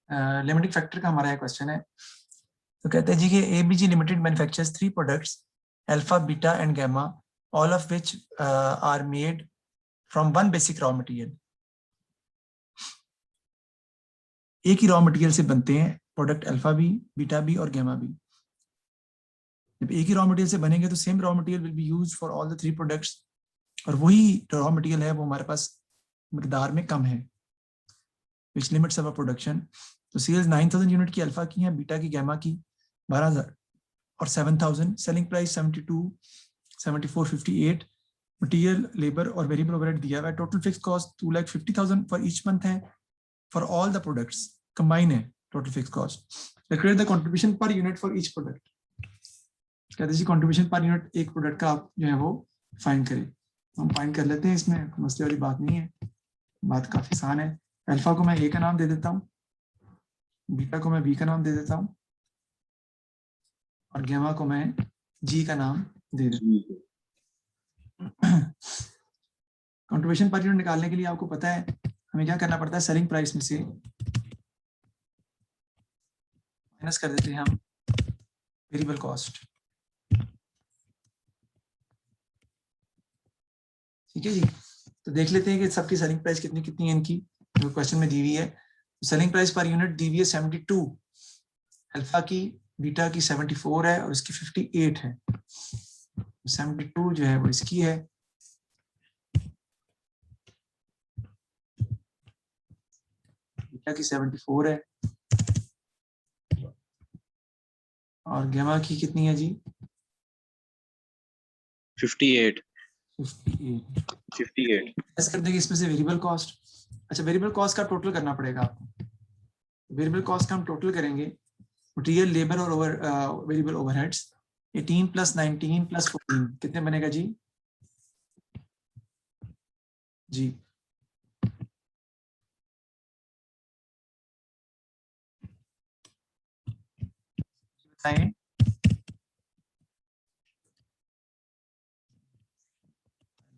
Limiting factor का हमारा question है। तो कहते हैं जी कि ABC limited manufactures 3 products alpha, beta and gamma, all of which are made from one basic raw material. एक ही रॉ मटेरियल से बनते हैं प्रोडक्ट अल्फा भी, बीटा भी और गामा भी। जब एक ही रॉ मटेरियल से बनेंगे तो same raw material will be used for all the 3 products, और वही रॉ मटेरियल है वो हमारे पास मिकदार में कम है, which limits our production। तो सेल्स 9000 यूनिट की अल्फा की हैं, बीटा की, गामा की 12000 और 7000। Selling price 72, 74, 58। मटेरियल, लेबर और वेरिएबल ओवरहेड दिया हुआ है। Total fixed cost 2,50,000 for each month है, for all the products combined है total fixed cost. Calculate the contribution per unit for each product. कहते हैं कंट्रीब्यूशन पर यूनिट एक product का आप जो है वो फाइंड करें। हम फाइंड कर लेते हैं, इसमें मसले वाली बात नहीं है, बात काफी आसान है। अल्फा को मैं ए का नाम दे देता हूँ, बीटा को मैं बी का नाम दे देता हूँ और गामा को मैं जी का नाम दे देता हूँ। कंट्रीब्यूशन पर यूनिट निकालने के लिए आपको पता है हमें क्या करना पड़ता है, सेलिंग प्राइस में से माइनस कर देते हैं हम वेरिएबल कॉस्ट। ठीक है जी, तो देख लेते हैं कि सबकी सेलिंग प्राइस कितनी कितनी है इनकी, जो क्वेश्चन में दी हुई है। सेलिंग प्राइस पर यूनिट दी हुई है 72, अल्फा की, बीटा की 74 है और इसकी 58 है। 72 जो है वो इसकी है, बीटा की 74 है और गामा की कितनी है जी? 58। 58 ऐसा कर देंगे इसमें से वेरिएबल कॉस्ट। अच्छा, वेरिएबल कॉस्ट का टोटल करना पड़ेगा आपको। वेरिएबल कॉस्ट का हम टोटल करेंगे, मटेरियल, लेबर और वेरिएबल ओवरहेड्स। 18 + 19 + 14 कितने बनेगा जी? जी बताएं।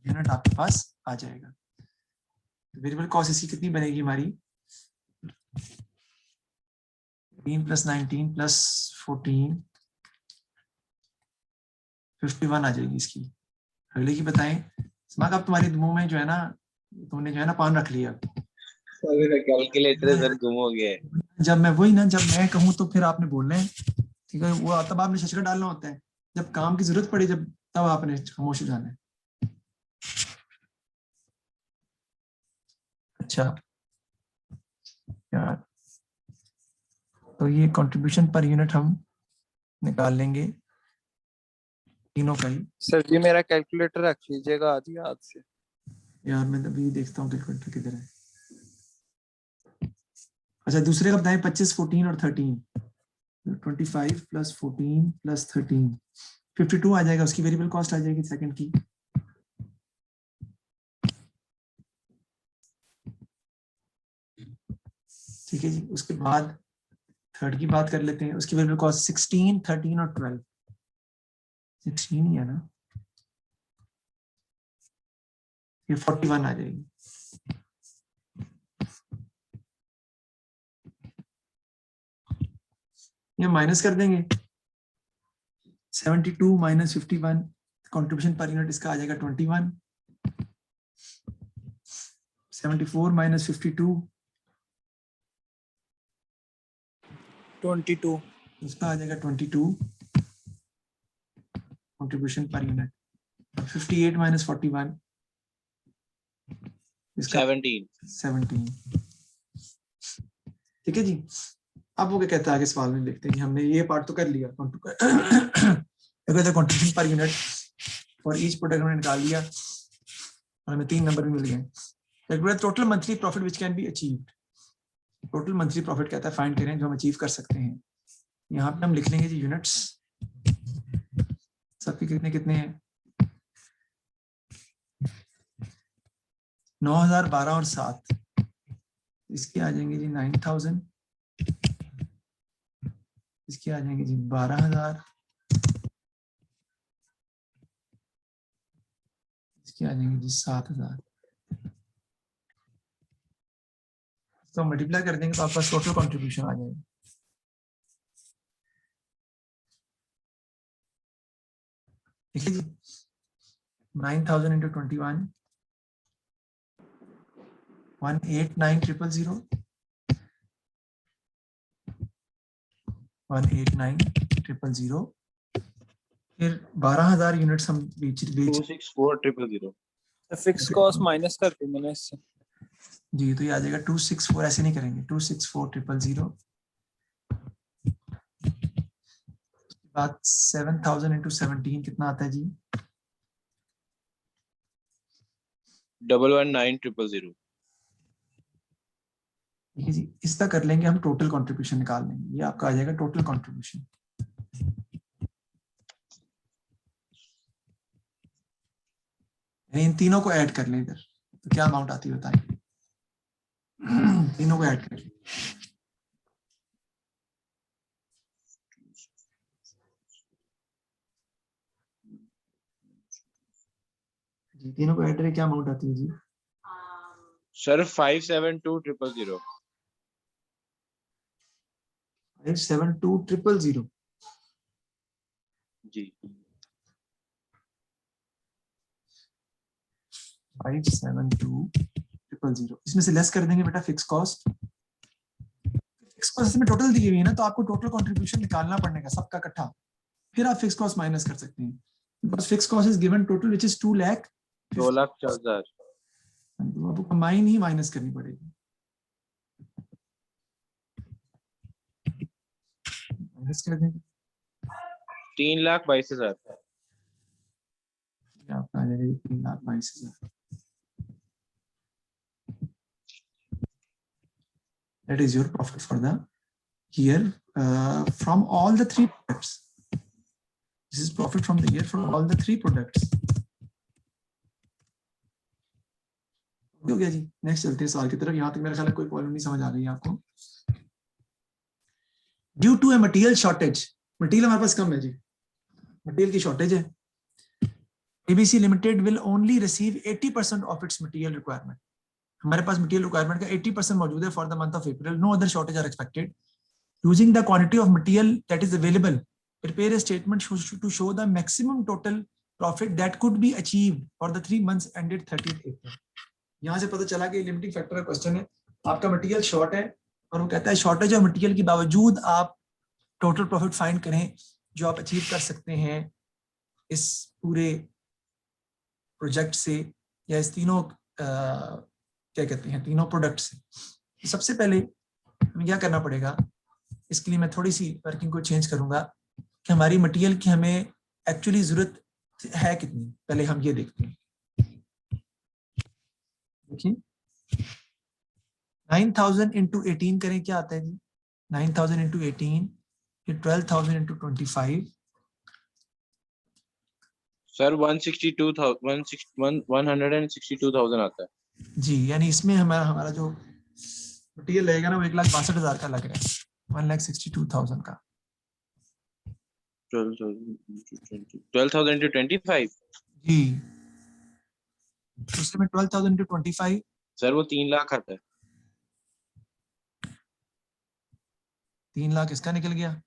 यूनिट आपके पास आ जाएगा। वेरिएबल कॉस्ट इसकी कितनी बनेगी हमारी? 18 + 19 + 14 51 आ जाएगी इसकी। अगले की बताएं। स्मार्ट, अब तुम्हारे मुंह में जो है ना, तुमने जो है ना पान रख लिया। कैलकुलेटर इधर गुम हो गया है। जब मैं वही ना, जब मैं कहूँ तो फिर आपने बोलना है, ठीक है? वो तब आपने शशका डालना होता है, जब काम की जरूरत पड़े, जब तब आपने खामोश हो जाना है। अच्छा यार, तो ये कंट्रीब्यूशन पर यूनिट हम निकाल लेंगे तीनों का ही। सर जी मेरा कैलकुलेटर रख लीजिएगा आधी हाथ से। यार मैं अभी देखता हूँ कैलकुलेटर किधर है। अच्छा, दूसरे का बताएं। 25, 14 और 13। 25 + 14 + 13 52 आ जाएगा। उसकी वेरिएबल कॉस्ट आ जाएगी सेकंड की। ठीक है जी, उसके बाद थर्ड की बात कर लेते हैं। उसकी वेरिएबल कॉस्ट 16, 13 और 12। 16 ही है ना, ये 41 आ जाएगी। ये माइनस कर देंगे। 72 - 51, कंट्रीब्यूशन पर यूनिट इसका आ जाएगा 21। 74 - 52, 22 इसका आ जाएगा 22 कंट्रीब्यूशन पर यूनिट। 58 - 41, इसका 17। ठीक है जी, अब वो क्या कहता है आगे सवाल में, देखते हैं कि हमने ये पार्ट तो कर लिया। कंट्रीब्यूशन पर यूनिट और ईच प्रोडक्ट हमने निकाल लिया और हमें 3 नंबर भी मिल गए। Calculate total monthly profit which can be achieved. Total monthly profit कहता है फाइंड करें जो हम अचीव कर सकते हैं। यहाँ पे हम लिख लेंगे जी यूनिट्स सबके कितने कितने हैं। 9000, 12 और 7, इसके आ जाएंगे जी 9000, इसके आ जाएंगे जी 12000, इसके आ जाएंगे जी 7000। तो मल्टीप्लाई कर देंगे तो आपका टोटल कंट्रीब्यूशन आ जाएगा। ठीक है जी, 9000 इंटू 21, 189,000, 189,000, फिर 12,000 यूनिट्स हम बेच 264,000। फिक्स कॉस्ट माइनस कर दी मैंने इससे। जी, तो ये आ जाएगा 264, ऐसे नहीं करेंगे, 264,000, बाद 7,000 इंटू 17 कितना आता है जी? 119,000। ठीक है जी, इसका कर लेंगे हम, टोटल कंट्रीब्यूशन निकाल लेंगे, ये आपका आ जाएगा टोटल कंट्रीब्यूशन। इन तीनों को ऐड कर लें इधर, तो क्या अमाउंट आती है बताएं? तीनों को ऐड कर लें। जी, तीनों को ऐड करें, क्या अमाउंट आती है जी? सर 572,000। 572,000। जी 572,000, इसमें से लेस कर देंगे बेटा फिक्स कॉस्ट। फिक्स कॉस्ट इसमें टोटल दी हुई है ना, तो आपको टोटल कंट्रीब्यूशन निकालना पड़ने का सबका इकट्ठा, फिर आप फिक्स कॉस्ट माइनस कर सकते हैं। Because fix cost is given total which is 2 lakh, 2,04,000। तो आपको कमाइन ही माइनस करनी पड़ेगी। माइनस कर देंगे, 3,22,000। आपका आ जाएगा 3,22,000। That is your profit for the year from all the 3 products. This is profit from the year from all the 3 products. हो गया जी, नेक्स्ट चलते हैं सवाल की तरफ। यहाँ तक मेरा ख्याल है कोई प्रॉब्लम नहीं समझ आ गई है आपको। Due to a material shortage, material हमारे पास कम है जी, मटेरियल की शॉर्टेज है। ABC limited will only receive 80% of its material requirement. हमारे पास मटेरियल रिक्वायरमेंट का 80% मौजूद है for the month of April. No other shortage are expected. Using the quantity of material that is available, prepare a statement to show the maximum total profit that could be achieved for the 3 months ended 30th April. यहाँ से पता चला कि limiting factor का question है, आपका material short है और वो कहता है शॉर्टेज और मटेरियल के बावजूद आप टोटल प्रॉफिट फाइंड करें जो आप अचीव कर सकते हैं इस पूरे प्रोजेक्ट से या इस तीनों क्या कहते हैं तीनों प्रोडक्ट से। तो सबसे पहले हमें क्या करना पड़ेगा, इसके लिए मैं थोड़ी सी वर्किंग को चेंज करूंगा कि हमारी मटेरियल की हमें एक्चुअली जरूरत है कितनी, पहले हम ये देखते हैं। देखिए 9,000 इंटू 18 करें, क्या आता है जी? 9,000 इंटू 18, फिर 12,000 इंटू 25। सर 162,000 आता है जी, यानी इसमें हमारा जो मटेरियल रहेगा ना वो 1,62,000 का लग रहा है, 1,62,000 का। 12,000 into 25। जी, उसमें 12,000 इंटू 25, सर वो 3 लाख आता है। 3 लाख इसका निकल गया,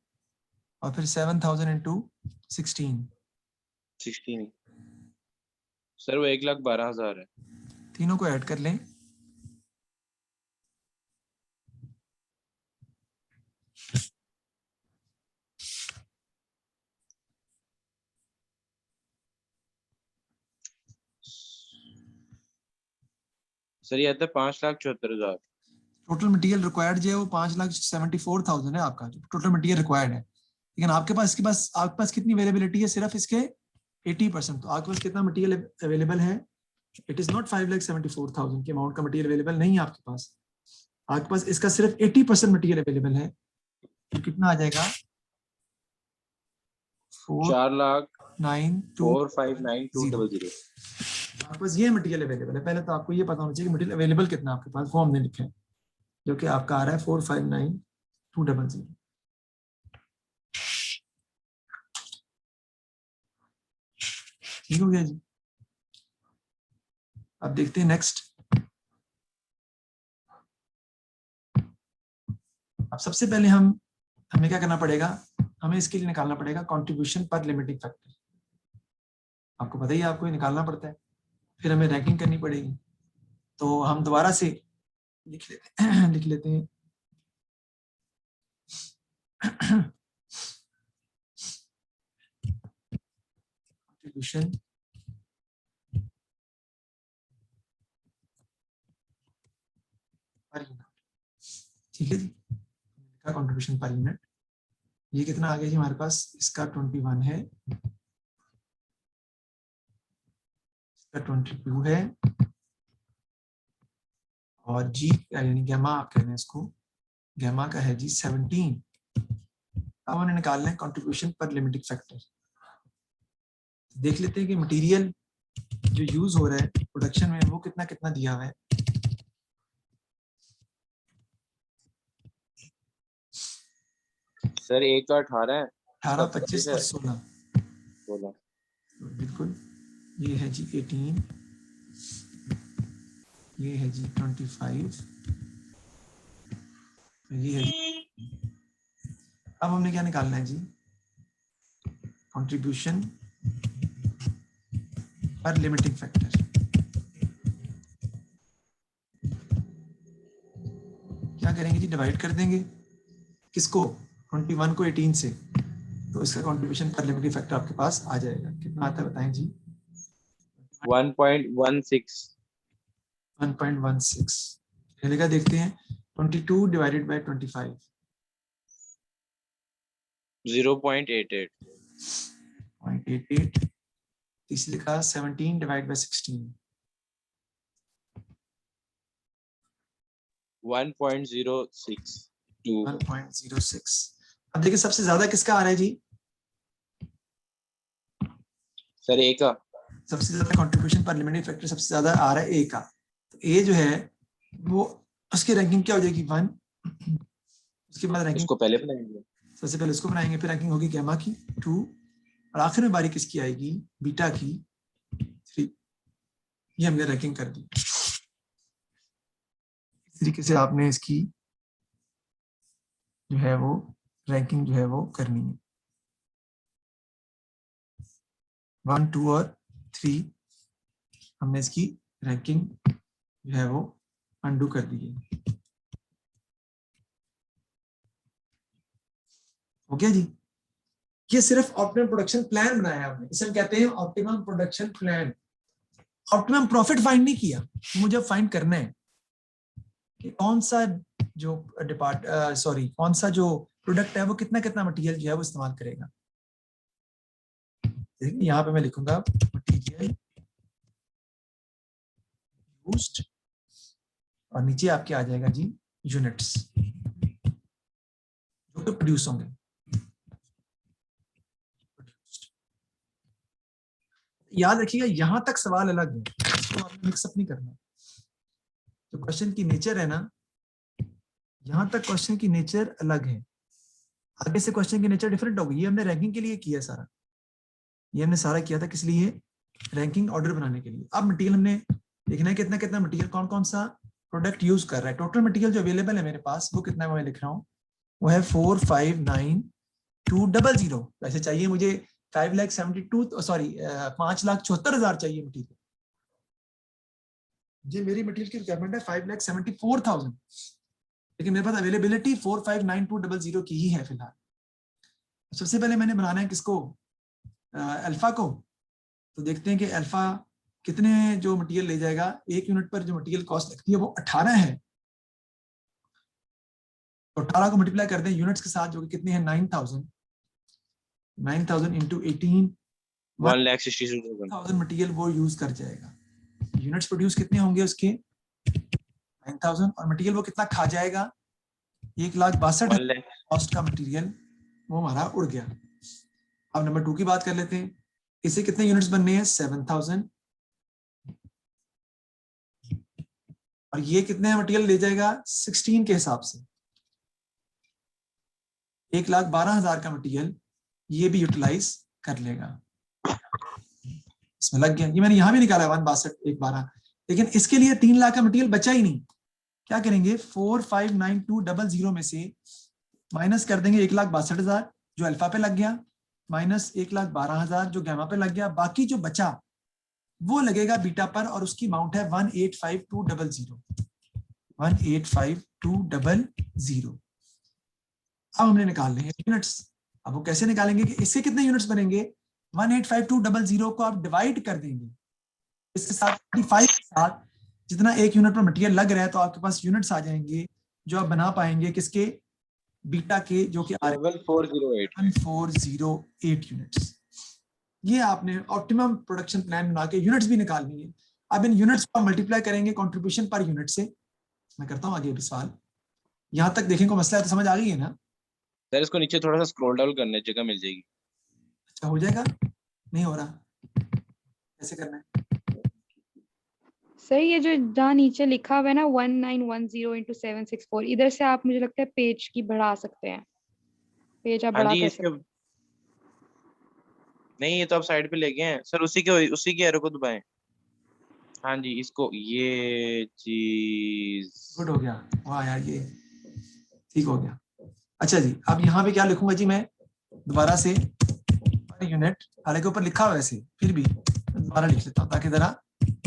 और फिर 7,000 इंटू 16, 16। सर वो 1,12,000 है। तीनों को ऐड कर लें। सर ये आता है 5,74,000। टोटल मटेरियल रिक्वायर्ड जो है वो 5,74,000 है आपका, जो टोटल मटेरियल रिक्वायर्ड है। लेकिन आपके पास कितनी अवेलेबिलिटी है? सिर्फ इसके 80%। तो आपके पास कितना मटेरियल अवेलेबल है? इट इज नॉट 5,74,000 के अमाउंट का मटेरियल अवेलेबल नहीं है आपके पास। आपके पास इसका सिर्फ 80% मटेरियल अवेलेबल है, तो कितना आ जाएगा? 4,04,59,200। आपके पास ये मटेरियल अवेलेबल है। पहले तो आपको ये पता होना चाहिए कि मटेरियल अवेलेबल कितना आपके पास, वो हमने लिखा है, जो कि आपका आ रहा है 4,59,200। ठीक हो गया जी। अब देखते हैं नेक्स्ट। अब सबसे पहले हमें क्या करना पड़ेगा, हमें इसके लिए निकालना पड़ेगा कंट्रीब्यूशन पर लिमिटिंग फैक्टर। आपको पता ही है, आपको ये निकालना पड़ता है, फिर हमें रैंकिंग करनी पड़ेगी। तो हम दोबारा से लिख लेते हैं कंट्रीब्यूशन पर यूनिट। ठीक है जी, कंट्रीब्यूशन पर यूनिट ये कितना आ गया जी हमारे पास, इसका 21 है, इसका 22 है, और जी यानी गैमा आप कह रहे हैं इसको, गैमा का है जी 17। अब हमने निकालना है कंट्रीब्यूशन पर लिमिटिंग फैक्टर। देख लेते हैं कि मटेरियल जो यूज हो रहा है प्रोडक्शन में वो कितना कितना दिया हुआ है। सर एक का 18 है, 18, 25 और 16 बिल्कुल। ये है जी 18, ये है जी 25, ये है जी। अब हमने क्या निकालना है जी, कंट्रीब्यूशन पर लिमिटिंग फैक्टर। क्या करेंगे जी, डिवाइड कर देंगे किसको, 21 को 18 से, तो इसका कंट्रीब्यूशन पर लिमिटिंग फैक्टर आपके पास आ जाएगा। कितना आता है बताएं जी? 1.16। 1.16 पहले का देखते हैं, 22 डिवाइडेड बाय 25 0.88। 0.88। तीसरे का 17 डिवाइड बाय 16 1.062। 1.06। अब देखिए सबसे ज्यादा किसका आ रहा है जी, सर ए का। सबसे ज्यादा कंट्रीब्यूशन पर लिमिटिंग फैक्टर सबसे ज्यादा आ रहा है ए का। तो ए जो है वो, उसकी रैंकिंग क्या हो जाएगी 1, उसके बाद रैंकिंग उसको पहले बनाएंगे, सबसे पहले उसको बनाएंगे, फिर रैंकिंग होगी गैमा की 2, और आखिर में बारी किसकी आएगी, बीटा की 3। ये हमने रैंकिंग कर दी। इस तरीके से आपने इसकी जो है वो रैंकिंग जो है वो करनी है। 1, 2 और 3 हमने इसकी रैंकिंग जो है वो अंडू कर दी है। हो गया जी, ये सिर्फ ऑप्टिमम प्रोडक्शन प्लान बनाया आपने, इसे हम कहते हैं optimum production plan. Optimum profit find नहीं किया, मुझे फाइंड करना है कि कौन सा जो कौन सा जो प्रोडक्ट है वो कितना कितना मटेरियल जो है वो इस्तेमाल करेगा। देखिए यहाँ पे मैं लिखूंगा मटेरियल यूज्ड, और नीचे आपके आ जाएगा जी यूनिट्स जो कि प्रोड्यूस होंगे। याद रखिएगा यहां तक सवाल अलग है, इसको आपने मिक्सअप नहीं करना। जो क्वेश्चन की नेचर है ना, यहां तक क्वेश्चन की नेचर अलग है, आगे से क्वेश्चन की नेचर डिफरेंट होगी। ये हमने रैंकिंग के लिए किया सारा, ये हमने सारा किया था किस लिए, रैंकिंग ऑर्डर बनाने के लिए। अब मटेरियल हमने देखना है कितना कितना मटेरियल कौन कौन सा प्रोडक्ट यूज कर रहा है। टोटल मटेरियल जो अवेलेबल है मेरे पास वो कितना है, मैं लिख रहा हूँ, वो है 459,200। वैसे चाहिए मुझे 5,72,000 चाहिए मटेरियल, ये मेरी मटेरियल की रिक्वायरमेंट है 5,74,000, लेकिन मेरे पास अवेलेबिलिटी 459,200 की ही है फिलहाल। सबसे पहले मैंने बनाना है किसको, अल्फा को। तो देखते हैं कि अल्फा कितने जो मटेरियल ले जाएगा। एक यूनिट पर जो मटेरियल कॉस्ट लगती है वो 18 है, तो 18 को मल्टीप्लाई कर दें यूनिट्स के साथ, जो कि कितने हैं 9,000 इंटू 18, 1,62,000 मटेरियल वो यूज कर जाएगा। यूनिट्स प्रोड्यूस कितने होंगे उसके 9,000, और मटेरियल वो कितना खा जाएगा, 1,62,000 कॉस्ट का मटेरियल वो हमारा उड़ गया। अब नंबर 2 की बात कर लेते हैं, इसे कितने यूनिट्स बनने हैं 7,000, और ये कितने मटेरियल ले जाएगा 16 के हिसाब से, 1,12,000 का मटेरियल ये भी यूटिलाइज कर लेगा। इसमें लग गया, ये मैंने यहां भी निकाला 1,62,112, लेकिन इसके लिए 3 लाख का मटेरियल बचा ही नहीं, क्या करेंगे 459200 में से माइनस कर देंगे 1,62,000 जो अल्फा पे लग गया, माइनस 1,12,000 जो गैमा पे लग गया, बाकी जो बचा वो लगेगा बीटा पर और उसकी अमाउंट है 185,200 185,200। अब हमने निकालने हैं यूनिट्स। अब वो कैसे निकालेंगे कि इससे कितने यूनिट्स बनेंगे, 185,200 को आप डिवाइड कर देंगे इसके साथ 45 के साथ, जितना एक यूनिट पर मटेरियल लग रहा है तो आपके पास यूनिट्स आ जाएंगे जो आप बना पाएंगे किसके, बीटा के, जो कि 1408 यूनिट्स। ये आपने ऑप्टिमम प्रोडक्शन प्लान बना के यूनिट्स भी निकालनी है। अब इन यूनिट्स को मल्टीप्लाई करेंगे कंट्रीब्यूशन पर यूनिट से। मैं करता हूँ आगे भी सवाल, यहाँ तक देखें को मसला है तो समझ आ गई है ना? सर इसको नीचे थोड़ा सा स्क्रॉल डाउन करने जगह मिल जाएगी। अच्छा हो जाएगा, नहीं हो रहा, कैसे करना है? सर ये जो जहाँ नीचे लिखा हुआ है ना 1910 into 764, इधर से आप मुझे लगता है पेज की बढ़ा सकते हैं, पेज आप हाँ बढ़ा जी कर इसके सकते हैं। नहीं, ये तो आप साइड पे ले गए हैं सर, उसी के एरो को दबाएं। हाँ जी इसको, ये चीज गुड हो गया, वाह यार ये ठीक हो गया। अच्छा जी, अब यहाँ पे क्या लिखूंगा जी मैं दोबारा से, पर यूनिट, हालांकि ऊपर लिखा हुआ वैसे फिर भी दोबारा लिख लेता हूँ ताकि जरा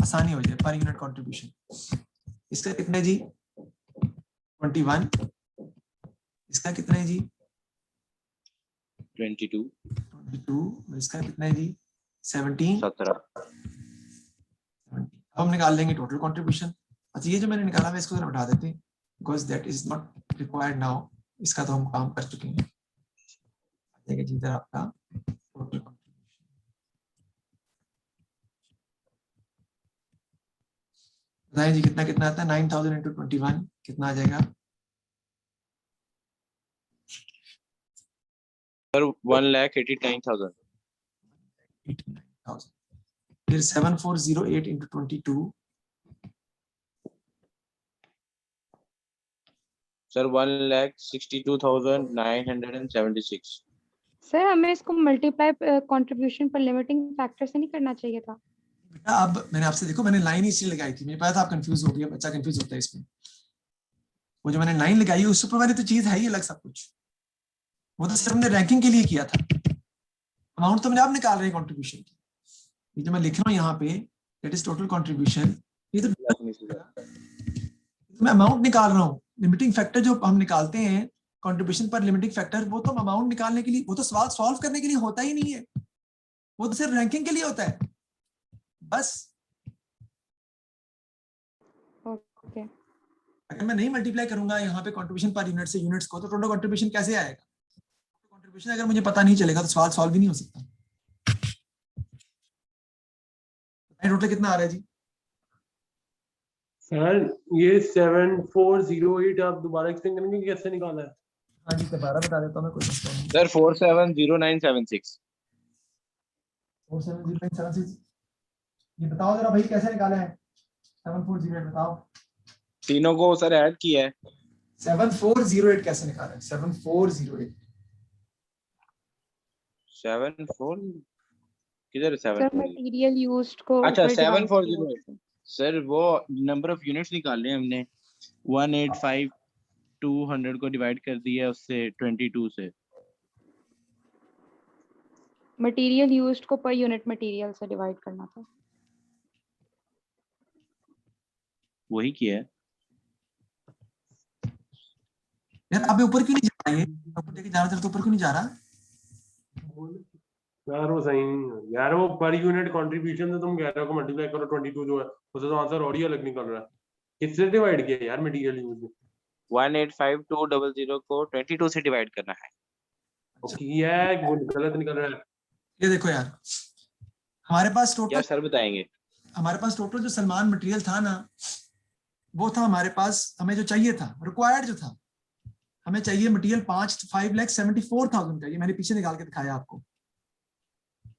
आसानी हो जाए। पर यूनिट कंट्रीब्यूशन इसका कितना है जी 21, इसका कितना है जी 22 इसका कितना है जी 17। 17। अब हम निकाल लेंगे टोटल कंट्रीब्यूशन। अच्छा ये जो मैंने निकाला है इसको जरा उठा देते हैं because that is not required now, इसका तो हम काम कर चुके हैं। जी इधर आपका टोटल बताइए जी कितना कितना आता है, 9,000 into 21 कितना आ जाएगा? सर 1,89,000। 89,000। फिर 7408 into 22 सर 1,62,976। सर हमें इसको मल्टीप्लाई कंट्रीब्यूशन पर लिमिटिंग फैक्टर से नहीं करना चाहिए था? बेटा अब मैंने आपसे देखो मैंने लाइन इसलिए लगाई थी, मुझे पता था आप कंफ्यूज हो गए, बच्चा कंफ्यूज होता है इसमें। वो जो मैंने लाइन लगाई उस ऊपर वाली तो चीज है ही अलग सब कुछ, वो तो सिर्फ हमने रैंकिंग के लिए किया था। अमाउंट तो मैंने आप निकाल रहे हैं कंट्रीब्यूशन की, ये जो मैं लिख रहा हूँ यहाँ पे दैट इज टोटल कंट्रीब्यूशन, ये तो मैं अमाउंट निकाल रहा हूँ। लिमिटिंग फैक्टर जो हम निकालते हैं कंट्रीब्यूशन पर लिमिटिंग फैक्टर, वो तो अमाउंट निकालने के लिए, वो तो सवाल सॉल्व करने के लिए होता ही नहीं है, वो तो सिर्फ रैंकिंग के लिए होता है बस। ओके अगर मैं नहीं मल्टीप्लाई करूंगा यहाँ पे कंट्रीब्यूशन पर यूनिट से यूनिट्स को, तो टोटल कंट्रीब्यूशन कैसे आएगा? कंट्रीब्यूशन अगर मुझे पता नहीं चलेगा तो सवाल सॉल्व भी नहीं हो सकता। टोटल कितना आ रहा है जी? सर ये 7408 आप दोबारा एक्सप्लेन करेंगे कि कैसे निकाला है? हाँ जी दोबारा बता देता हूँ मैं, कोई मसला नहीं। सर 470976। 470976 ये बताओ जरा भाई कैसे निकाला है? 7408 बताओ। तीनों को सर ऐड किया है। 7408 कैसे निकाला है? 7408 74 किधर है? सर 74 मटेरियल यूज्ड को अच्छा ऊपर divide किया। 7408 सर वो नंबर ऑफ यूनिट्स निकाले हमने, 185,200 को डिवाइड कर दिया उससे 22 से। मटेरियल यूज्ड को पर यूनिट मटेरियल से डिवाइड करना था। वही किया है। यार आप ऊपर क्यों नहीं जा रहा? ये ऊपर लेके जाना चाहते तो ऊपर क्यों नहीं जा रहा? यार वो सही नहीं है यार, वो पर यूनिट कंट्रीब्यूशन से तुम कह रहे हो को मल्टीप्लाई करो 22 जो है उससे तो आंसर और ही अलग निकल रहा है। किससे डिवाइड किया यार मटेरियल यूज में? 185,200 को 22 से डिवाइड करना है। किया है वो गलत निकल रहा है। ये देखो यार हमारे पास क्या टोटल, सर बताएंगे? हमारे पास टोटल जो सलमान मटेरियल था ना, वो था हमारे पास, हमें जो चाहिए था रिक्वायर्ड जो था, हमें चाहिए मटेरियल 5,74,000 का। ये मैंने पीछे निकाल के दिखाया आपको,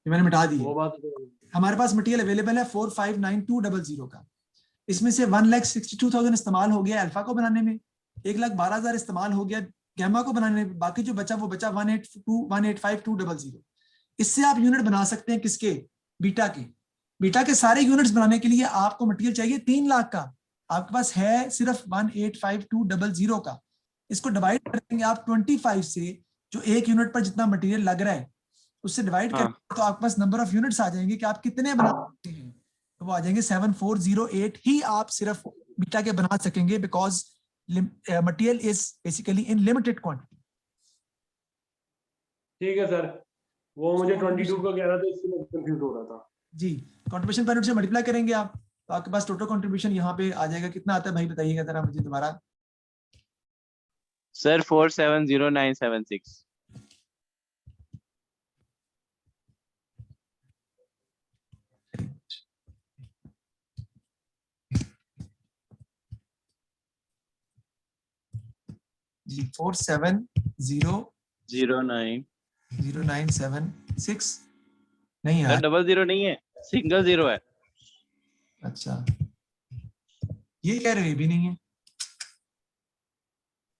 ये मैंने मिटा दी। वो बात तो हमारे पास मटेरियल अवेलेबल है 459200 का, इसमें से 1,62,000 इस्तेमाल हो गया अल्फा को बनाने में, 1,12,000 इस्तेमाल हो गया गैमा को बनाने में, बाकी जो बचा वो बचा 185,200। इससे आप यूनिट बना सकते हैं किसके? बीटा के। बीटा के सारे यूनिट्स बनाने के लिए आपको मटेरियल चाहिए 3 लाख का, आपके पास है सिर्फ 185,200 का, इसको डिवाइड कर देंगे आप 25 से, जो 1 यूनिट पर जितना मटेरियल लग रहा है उससे डिवाइड हाँ। कर, तो आपके पास नंबर ऑफ यूनिट्स आ जाएंगे कि आप कितने बना सकते हैं, तो वो आ जाएंगे 7408 ही आप सिर्फ बीटा के बना सकेंगे, because material is basically in limited quantity. ठीक है सर, वो मुझे 22 का कह रहा था, इससे मैं कंफ्यूज हो रहा था। जी, कंट्रीब्यूशन पर यूनिट से मल्टीप्लाई करेंगे आप, तो आपके पास टोटल कंट्रीब्यूशन यहाँ पे आ जाएगा, कितना आता है भाई बताइएगा जरा मुझे दोबारा। सर 470976। जी 47000976 09। नहीं सर यार, 00 नहीं है, सिंगल 0 है। अच्छा ये कह रहे हो, ये भी नहीं है।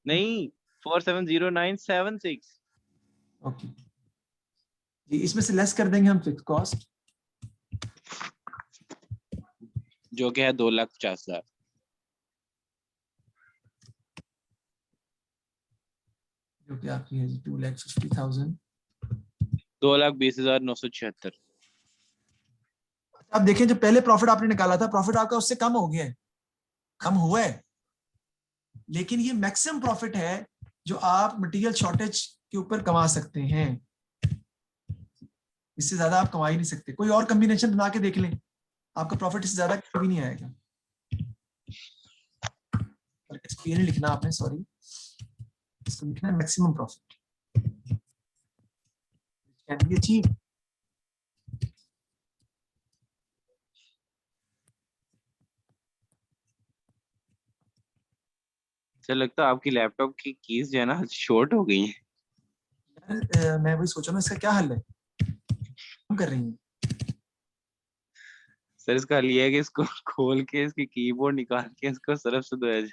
नहीं, 470976। ओके जी, इसमें से लेस कर देंगे हम फिक्स कॉस्ट, जो कि है 2,50,000। जो कि आपकी है 2,50,000। 2,20,976। आप देखें जो पहले प्रॉफिट आपने निकाला था, प्रॉफिट आपका उससे कम हो गया है, कम हुआ है, लेकिन ये मैक्सिमम प्रॉफिट है जो आप मटेरियल शॉर्टेज के ऊपर कमा सकते हैं, इससे ज्यादा आप कमा ही नहीं सकते। कोई और कॉम्बिनेशन बना के देख लें, आपका प्रॉफिट इससे ज्यादा कभी नहीं आएगा। इसको ये नहीं लिखना आपने, सॉरी, इसको लिखना है maximum profit can be achieved. Sir लगता है आपकी लैपटॉप की कीज जो है ना शॉर्ट हो गई हैं। मैं वही सोच रहा हूँ इसका क्या हल है, हम कर रही हैं। सर इसका हल ये है कि इसको खोल के इसकी कीबोर्ड निकाल के इसको सरफ से धोया जाए।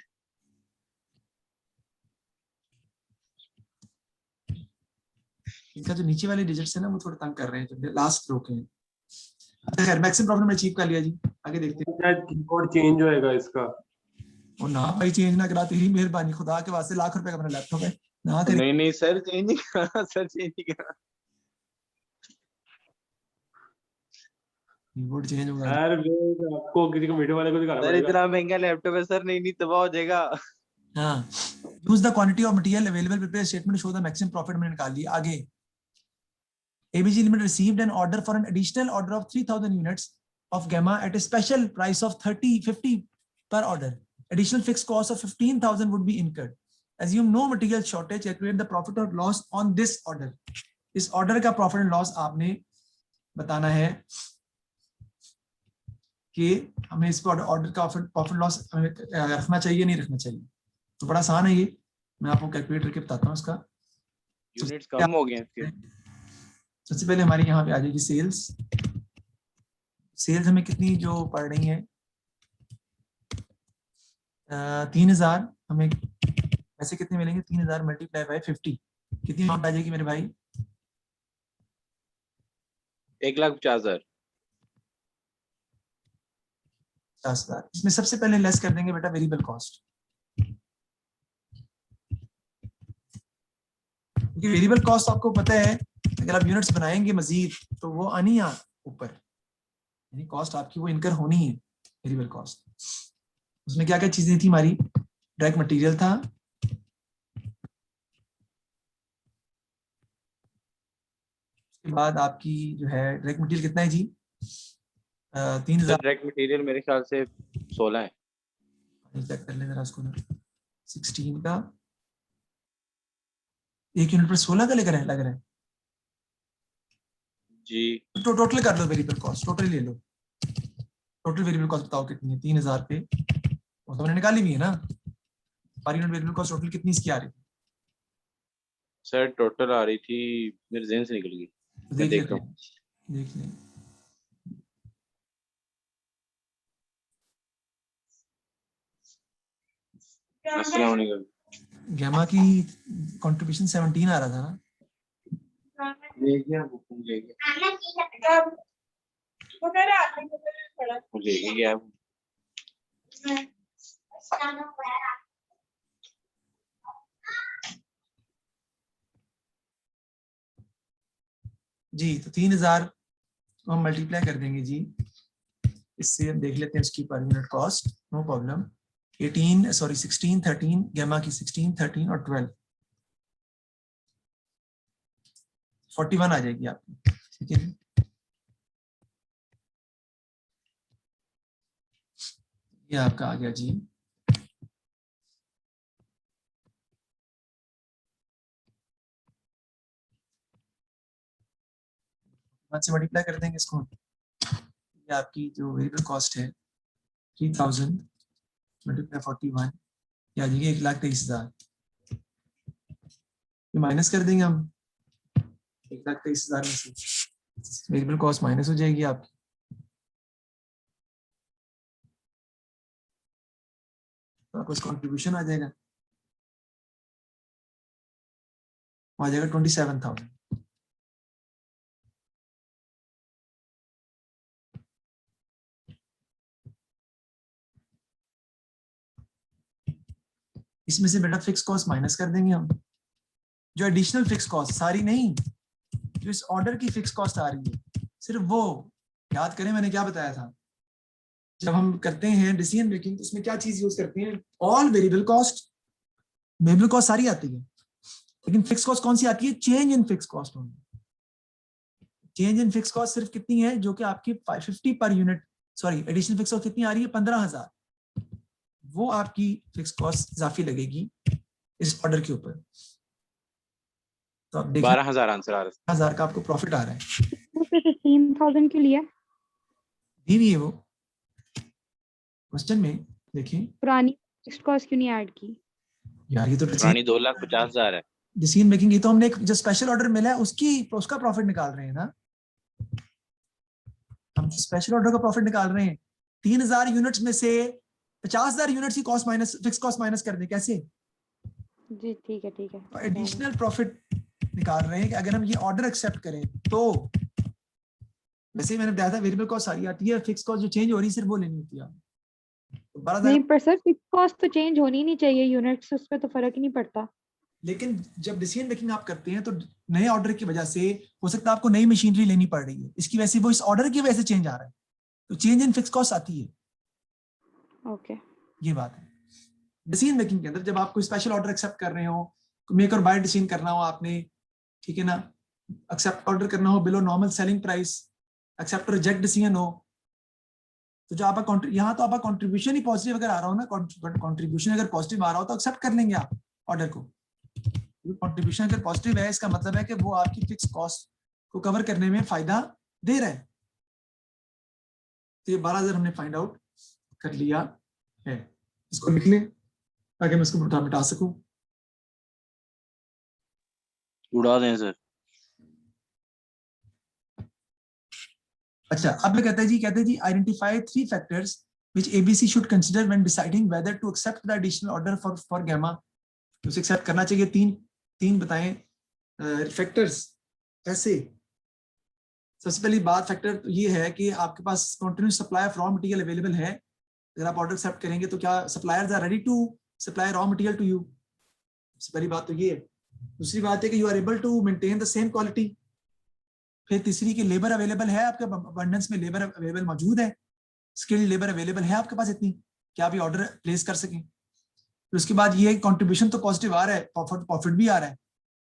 इनका जो नीचे वाले डिजिट्स है ना वो थोड़ा तंग कर रहे हैं, जो लास्ट रो के हैं। अच्छा खैर, मैक्सिमम प्रॉफिट में अचीव कर लिया जी, आगे देखते हैं। शायद कीबोर्ड चेंज होएगा इसका। और ना भाई चेंज ना करा, तेरी मेहरबानी, खुदा के वास्ते, लाख रुपए का मेरा लैपटॉप है, ना करी। नहीं नहीं सर, चेंज नहीं करा, सर चेंज नहीं करा। कीबोर्ड चेंज होगा। यार वो आपको किसी को वीडियो वाले को दिखाना सर पड़ेगा। इतना महंगा लैपटॉप है सर, नहीं नहीं तबाह हो जाएगा। हाँ, use the quantity of material available, prepare statement show the maximum profit, मैंने निकाल लिया। आगे, ABG Limited received an order for an additional order of 3,000 units of gamma at a special price of 50 per order. Additional fixed cost of 15,000 would be incurred. Assume no material shortage, calculate the profit or loss on this order. इस order का profit and loss आपने बताना है कि हमें इस order का profit loss रखना चाहिए नहीं रखना चाहिए। तो बड़ा आसान है ये, मैं आपको कैलकुलेट करके बताता हूँ इसका। यूनिट्स कम हो गए इसके। सबसे पहले हमारी यहाँ पे आ जाएगी सेल्स। सेल्स हमें कितनी जो पड़ रही है 3,000, हमें पैसे कितने मिलेंगे, 3,000 मल्टीप्लाई बाय 50, कितनी अमाउंट आ जाएगी मेरे भाई? 1,50,000। 50,000। इसमें सबसे पहले लेस कर देंगे बेटा वेरिएबल कॉस्ट, क्योंकि वेरिएबल कॉस्ट आपको पता है अगर आप यूनिट्स बनाएंगे मजीद तो वो आनी है ऊपर, यानी कॉस्ट आपकी वो इनकर होनी है वेरिएबल कॉस्ट। उसमें क्या क्या चीजें थी हमारी, डायरेक्ट मटेरियल था, उसके बाद आपकी जो है डायरेक्ट मटेरियल कितना है जी, 3,000। डायरेक्ट मटेरियल मेरे ख्याल से 16 है। चेक कर ले जरा उसको ना, 16 का, एक यूनिट पर 16 का लेकर लग रहा है जी। तो टोटल कर लो वेरिएबल कॉस्ट, टोटल ले लो, टोटल वेरिएबल कॉस्ट बताओ कितनी है, 3,000 पे, वो तो मैंने निकाली हुई है ना, per unit variable cost total कितनी इसकी आ रही है? सर टोटल आ रही थी, मेरे ज़हन से निकल गई। मैं देखता हूँ। देख लें। अस्सलाम वालेकुम। गैमा की कंट्रीब्यूशन 17 आ रहा था ना, ले गया वो ले गया वो ले गया। जी, तो 3000 को हम मल्टीप्लाई कर देंगे जी, इससे हम देख लेते हैं उसकी per unit cost, no problem. 16, 13, gamma की 16, 13 और 12, 41 आ जाएगी आपकी, ठीक है। ये आपका आ गया जी। से मल्टीप्लाई कर देंगे इसको, ये आपकी जो वेरिएबल कॉस्ट है 3000 मल्टीप्लाई 41, ये आ जाएगी 1,23,000। ये माइनस कर देंगे हम 1,23,000 में से, वेरिएबल कॉस्ट माइनस हो जाएगी आपकी, तो आपको कंट्रीब्यूशन आ जाएगा, आ जाएगा 27,000। इसमें से बेटा फिक्स कॉस्ट माइनस कर देंगे हम, जो एडिशनल फिक्स कॉस्ट, सारी नहीं, जो इस ऑर्डर की फिक्स कॉस्ट आ रही है सिर्फ वो याद करें। मैंने क्या बताया था, जब हम करते हैं डिसीजन मेकिंग तो उसमें क्या चीज यूज करते हैं, all variable cost, variable cost सारी आती है, लेकिन फिक्स कॉस्ट कौन सी आती है, चेंज इन फिक्स कॉस्ट होगी। चेंज इन फिक्स कॉस्ट सिर्फ कितनी है, जो कि आपकी 550 per unit, sorry additional fix cost कितनी आ रही है, 15,000, वो आपकी फिक्स कॉस्ट इजाफी लगेगी इस ऑर्डर के ऊपर। तो आप देखिए 12,000 आंसर आ रहा है। 1000 का आपको प्रॉफिट आ रहा है, 15,000 के लिए दी हुई है वो क्वेश्चन में, देखिए पुरानी फिक्स्ड कॉस्ट क्यों नहीं ऐड की? यार ये तो पुरानी 2,50,000 है। डिसीजन मेकिंग, ये तो हमने एक जो स्पेशल ऑर्डर मिला है उसका प्रॉफिट निकाल रहे हैं ना, हम स्पेशल ऑर्डर का प्रॉफिट निकाल रहे हैं। 3,000 यूनिट्स में से 50,000 यूनिट्स की cost minus, fix cost minus कर दे, कैसे जी ठीक है एडिशनल प्रॉफिट निकाल रहे हैं कि अगर हम ये ऑर्डर एक्सेप्ट करें तो, वैसे ही मैंने बताया था वेरिएबल कॉस्ट सारी आती है, फिक्स कॉस्ट जो चेंज हो रही है सिर्फ वो लेनी होती है। तो 12,000, नहीं पर सर फिक्स कॉस्ट तो चेंज होनी ही नहीं चाहिए, यूनिट्स उस पर तो फर्क ही नहीं पड़ता। लेकिन जब डिसीजन मेकिंग आप करते हैं तो नए ऑर्डर की वजह से हो सकता है आपको नई मशीनरी लेनी पड़ रही है, इसकी वजह से वो इस ऑर्डर की वजह से चेंज आ रहा है, तो चेंज इन फिक्स कॉस्ट आती है, ओके ये बात है। डिसीजन मेकिंग के अंदर जब आप कोई स्पेशल ऑर्डर एक्सेप्ट कर रहे हो, मेक और बाय डिसीजन करना हो आपने, ठीक है ना, एक्सेप्ट ऑर्डर करना हो below normal selling price, accept reject decision हो, तो जो आपका यहाँ तो आपका कंट्रीब्यूशन ही पॉजिटिव अगर आ रहा हो ना, कंट्रीब्यूशन अगर पॉजिटिव आ रहा हो तो एक्सेप्ट कर लेंगे आप ऑर्डर को। कंट्रीब्यूशन अगर पॉजिटिव है इसका मतलब है कि वो आपकी फिक्स कॉस्ट को कवर करने में फायदा दे रहा है। तो ये 12,000 हमने फाइंड आउट कर लिया है, इसको लिख लें ताकि मैं इसको मिटा सकूं। उड़ा दें सर। अच्छा, अब मैं कहते हैं जी identify 3 factors which ABC should consider when deciding whether to accept the additional order for gamma। तो उसे एक्सेप्ट करना चाहिए, तीन बताएं फैक्टर्स ऐसे। सबसे पहली बात फैक्टर तो ये है कि आपके पास continuous supply of raw material available है, अगर आप ऑर्डर एक्सेप्ट करेंगे तो क्या suppliers are ready to supply raw material to you, सबसे पहली बात तो ये है। दूसरी बात है कि you are able to maintain the same quality. फिर तीसरी कि लेबर अवेलेबल है, आपके अबंडेंस में लेबर अवेलेबल मौजूद है, स्किल्ड लेबर अवेलेबल है आपके पास इतनी कि आप ये ऑर्डर प्लेस कर सकें। तो उसके बाद ये कंट्रीब्यूशन तो पॉजिटिव आ रहा है, प्रॉफिट भी आ रहा है,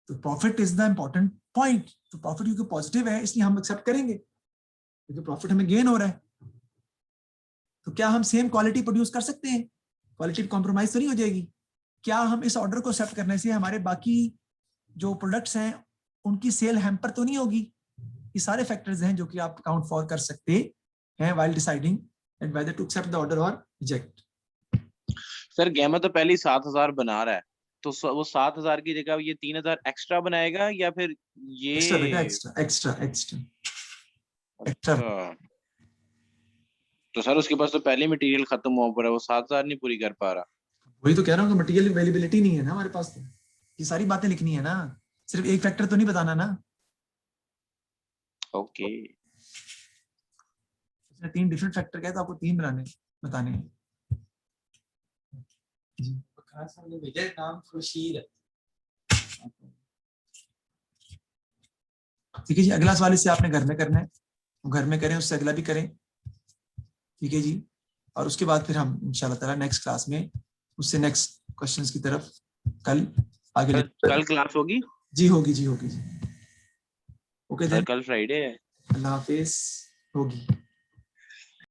तो profit is the important point. तो प्रॉफिट क्योंकि पॉजिटिव है इसलिए हम एक्सेप्ट करेंगे क्योंकि प्रॉफिट हमें गेन हो रहा है। तो क्या हम सेम क्वालिटी प्रोड्यूस कर सकते हैं, क्वालिटी कॉम्प्रोमाइज तो नहीं हो जाएगी? क्या हम इस ऑर्डर को एक्सेप्ट करने से हमारे बाकी जो प्रोडक्ट्स हैं उनकी सेल हैम्पर तो नहीं होगी? ये सारे फैक्टर्स हैं जो कि आप काउंट फॉर कर सकते हैं while deciding and whether to accept the order और रिजेक्ट। सर गैमा तो पहले ही 7,000 बना रहा है, तो वो 7,000 की जगह ये 3,000 एक्स्ट्रा बनाएगा या फिर ये एक्स्ट्रा बेटा, एक्स्ट्रा। अच्छा। तो सर उसके पास तो पहले मटेरियल खत्म हुआ पड़ा है, वो 7,000 नहीं पूरी कर पा रहा। वही तो कह रहा हूँ कि मटेरियल अवेलेबिलिटी नहीं है ना हमारे पास, तो ये सारी बातें लिखनी है ना, सिर्फ एक फैक्टर तो नहीं बताना ना। ओके। 3 डिफरेंट फैक्टर कहे तो आपको 3 बताने हैं। बकरा साहब ने भेजा है, नाम खुर्शीद है। ठीक है जी, अगला सवाल इससे आपने घर में करना है, घर में करें, उससे अगला भी करें, ठीक है जी। और उसके बाद फिर हम इंशाल्लाह ताला नेक्स्ट क्लास में उससे नेक्स्ट क्वेश्चंस की तरफ कल आगे कल क्लास होगी जी होगी जी, होगी जी। ओके सर, देन, कल फ्राइडे है। अल्लाह हाफिज। होगी।